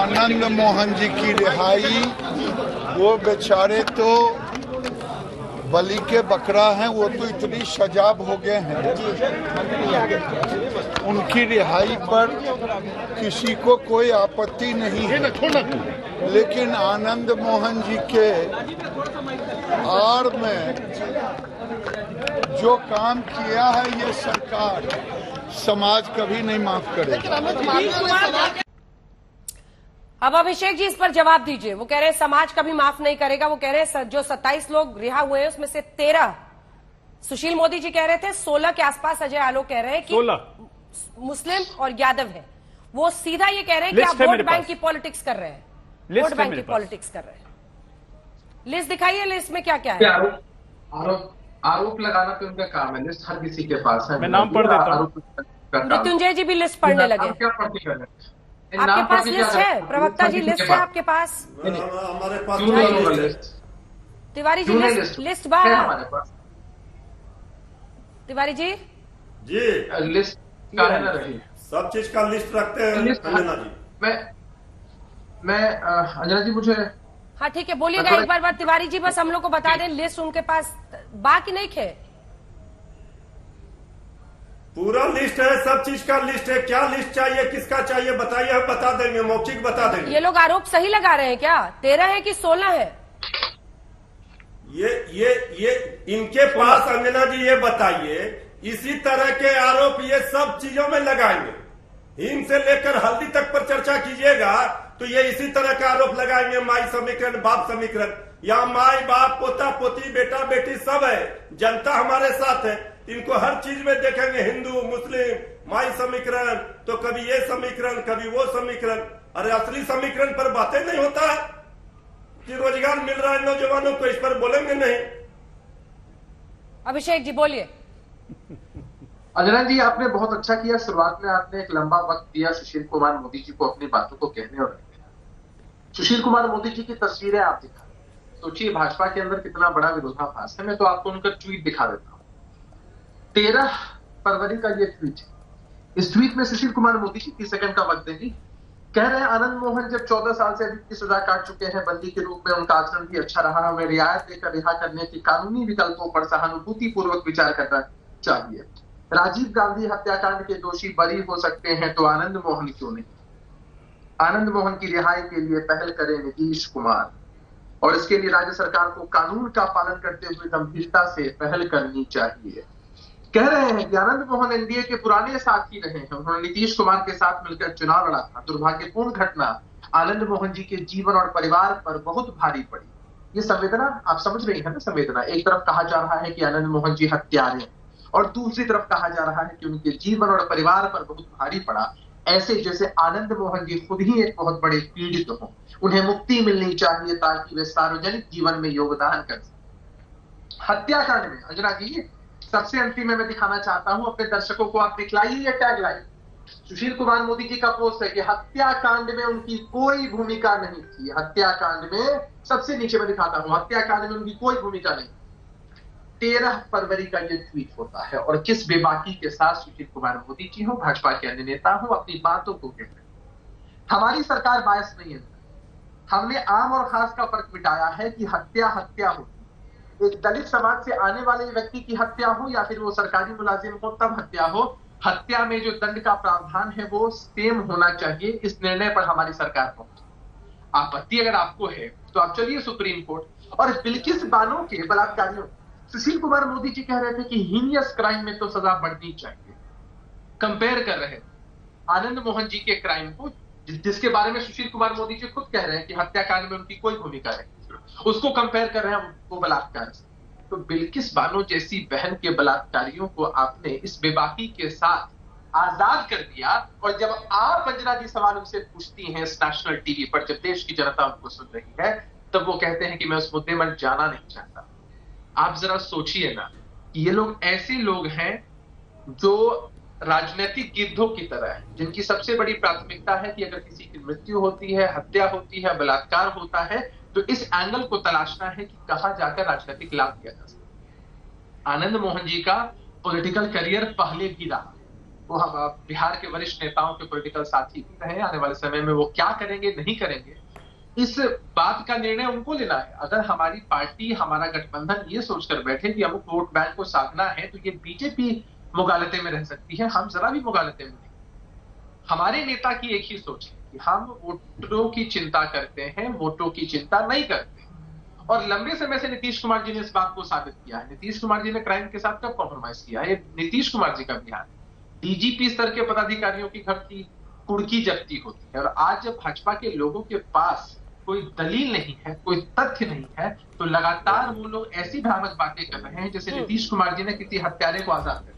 आनंद मोहन जी की रिहाई, वो बेचारे तो बलि के बकरा हैं, वो तो इतनी सजाब हो गए हैं। उनकी रिहाई पर किसी को कोई आपत्ति नहीं है, लेकिन आनंद मोहन जी के आड़ में जो काम किया है ये सरकार, समाज कभी नहीं माफ करेगा। अब अभिषेक जी इस पर जवाब दीजिए। वो कह रहे हैं समाज कभी माफ नहीं करेगा। वो कह रहे हैं जो 27 लोग रिहा हुए हैं उसमें से 13 सुशील मोदी जी कह रहे थे, 16 के आसपास अजय आलोक कह रहे हैं कि 16 मुस्लिम और यादव है। वो सीधा ये कह रहे हैं कि आप वोट बैंक की पॉलिटिक्स कर रहे हैं, वोट बैंक की पॉलिटिक्स कर रहे हैं। लिस्ट दिखाइए, लिस्ट में क्या क्या है। आरोप लगाना तो उनका काम है, लिस्ट हर किसी के पास है। मैं नाम पढ़ देता हूं। मृत्युंजय जी भी लिस्ट पढ़ने लगे। क्या पढ़ती है? आपके पास लिस्ट है प्रवक्ता जी, लिस्ट है आपके पास? हमारे पास तिवारी जी लिस्ट बाहर हमारे पास। तिवारी जी लिस्ट का है ना, रही सब चीज का लिस्ट रखते हैं अंजना जी। मैं अंजना जी मुझे हाँ ठीक है, बोलिएगा एक बार तिवारी जी, बस हम लोग को बता दें लिस्ट उनके पास बाकी नहीं खे। पूरा लिस्ट है, सब चीज का लिस्ट है। क्या लिस्ट चाहिए, किसका चाहिए बताइए, हम बता देंगे, मौखिक बता देंगे। ये लोग आरोप सही लगा रहे हैं क्या? 13 है कि 16 है? ये इनके पास अंजना जी ये बताइए, इसी तरह के आरोप ये सब चीजों में लगाएंगे। हिम से लेकर हल्दी तक पर चर्चा कीजिएगा तो ये इसी तरह का आरोप लगाएंगे। माई समीकरण, बाप समीकरण, यहाँ माई बाप, पोता पोती, बेटा बेटी सब है। जनता हमारे साथ है, इनको हर चीज में देखेंगे। हिंदू मुस्लिम, माई समीकरण, तो कभी ये समीकरण कभी वो समीकरण। अरे असली समीकरण पर बातें नहीं होता कि रोजगार मिल रहा है नौजवानों को, इस पर बोलेंगे नहीं। अभिषेक जी बोलिए। अंजना जी आपने बहुत अच्छा किया, शुरुआत में आपने एक लंबा वक्त दिया सुशील कुमार मोदी जी को अपनी बातों को कहने और रखने। सुशील कुमार मोदी जी की तस्वीरें आप दिखा, सोचिए भाजपा के अंदर कितना बड़ा विरोधाभास है। मैं तो आपको उनका ट्वीट दिखा देता हूं। 13 फरवरी का ये ट्वीट है। इस ट्वीट में सुशील कुमार मोदी जी 30 सेकंड का वक्त देंगे। कह रहे हैं आनंद मोहन जब 14 साल से अधिक की सजा काट चुके हैं, बंदी के रूप में उनका आचरण भी अच्छा रहा। हमें रियायत देकर रिहा करने के कानूनी विकल्पों पर सहानुभूति पूर्वक विचार करना चाहिए। राजीव गांधी हत्याकांड के दोषी बरी हो सकते हैं तो आनंद मोहन क्यों नहीं? आनंद मोहन की रिहाई के लिए पहल करें नीतीश कुमार, और इसके लिए राज्य सरकार को कानून का पालन करते हुए गंभीरता से पहल करनी चाहिए। कह रहे हैं कि आनंद मोहन एनडीए के पुराने साथी रहे हैं, उन्होंने नीतीश कुमार के साथ मिलकर चुनाव लड़ा था। दुर्भाग्यपूर्ण घटना आनंद मोहन जी के जीवन और परिवार पर बहुत भारी पड़ी। ये संवेदना आप समझ रही है ना? संवेदना, एक तरफ कहा जा रहा है कि आनंद मोहन जी हत्यारे हैं और दूसरी तरफ कहा जा रहा है कि उनके जीवन और परिवार पर बहुत भारी पड़ा, ऐसे जैसे आनंद मोहन जी खुद ही एक बहुत बड़े पीड़ित हों। उन्हें मुक्ति मिलनी चाहिए ताकि वे सार्वजनिक जीवन में योगदान कर सकें। हत्याकांड में अंजना जी सबसे अंतिम में मैं दिखाना चाहता हूं अपने दर्शकों को, आप दिखलाइए ये टैगलाइन। सुशील कुमार मोदी जी का पोस्ट है कि हत्याकांड में उनकी कोई भूमिका नहीं थी। हत्याकांड में सबसे नीचे मैं दिखाता हूं, हत्याकांड में उनकी कोई भूमिका नहीं। 13 फरवरी का ये ट्वीट होता है और किस बेबाकी के साथ सुशील कुमार मोदी जी हो, भाजपा के अन्य नेता हो, अपनी बातों को कहते हैं। हमारी सरकार बायस नहीं है। हमने आम और खास का फर्क मिटाया है कि हत्या हत्या होती, एक दलित समाज से आने वाले व्यक्ति की हत्या हो या फिर वो सरकारी मुलाजिम हो तब हत्या हो, हत्या में जो दंड का प्रावधान है वो सेम होना चाहिए। इस निर्णय पर हमारी सरकार पहुंची। आपत्ति अगर आपको है तो आप चलिए सुप्रीम कोर्ट। और बिल्किस बानो के बलात्कारियों, सुशील कुमार मोदी जी कह रहे थे कि हीनियस क्राइम में तो सजा बढ़नी चाहिए। कंपेयर कर रहे आनंद मोहन जी के क्राइम को, जिसके बारे में सुशील कुमार मोदी जी खुद कह रहे हैं कि हत्याकांड में उनकी कोई भूमिका नहीं, उसको कंपेयर कर रहे हैं वो बलात्कार से। तो बिल्किस बानो जैसी बहन के बलात्कारियों को आपने इस बेबाकी के साथ आजाद कर दिया। और जब आप अंजना जी सवाल उनसे पूछती हैं इस नेशनल टीवी पर, जब देश की जनता उनको सुन रही है, तब वो कहते हैं कि मैं उस मुद्दे में जाना नहीं चाहता। आप जरा सोचिए ना कि ये लोग ऐसे लोग हैं जो राजनीतिक गिद्धों की तरह है, जिनकी सबसे बड़ी प्राथमिकता है कि अगर किसी की मृत्यु होती है, हत्या होती है, बलात्कार होता है, तो इस एंगल को तलाशना है कि कहां जाकर राजनीतिक लाभ किया जा सकता है। आनंद मोहन जी का पॉलिटिकल करियर पहले भी रहा, वो हम बिहार के वरिष्ठ नेताओं के पॉलिटिकल साथी भी रहे, आने वाले समय में वो क्या करेंगे नहीं करेंगे इस बात का निर्णय उनको लेना है। अगर हमारी पार्टी, हमारा गठबंधन ये सोचकर बैठे कि अमुक वोट बैंक को साधना है तो ये बीजेपी मुगालते में रह सकती है, हम जरा भी मुगालते में नहीं। हमारे नेता की एक ही सोच है कि हम वोटों की चिंता करते हैं, वोटों की चिंता नहीं करते। और लंबे समय से नीतीश कुमार जी ने इस बात को साबित किया है। नीतीश कुमार जी ने क्राइम के साथ कब कॉम्प्रोमाइज किया है? नीतीश कुमार जी का बिहार डीजीपी स्तर के पदाधिकारियों की घर की कुर्की जब्ती होती है। और आज जब भाजपा के लोगों के पास कोई दलील नहीं है, कोई तथ्य नहीं है, तो लगातार वो लोग ऐसी भ्रामक बातें कर रहे हैं जैसे नीतीश कुमार जी ने किसी हत्यारे को आजाद कर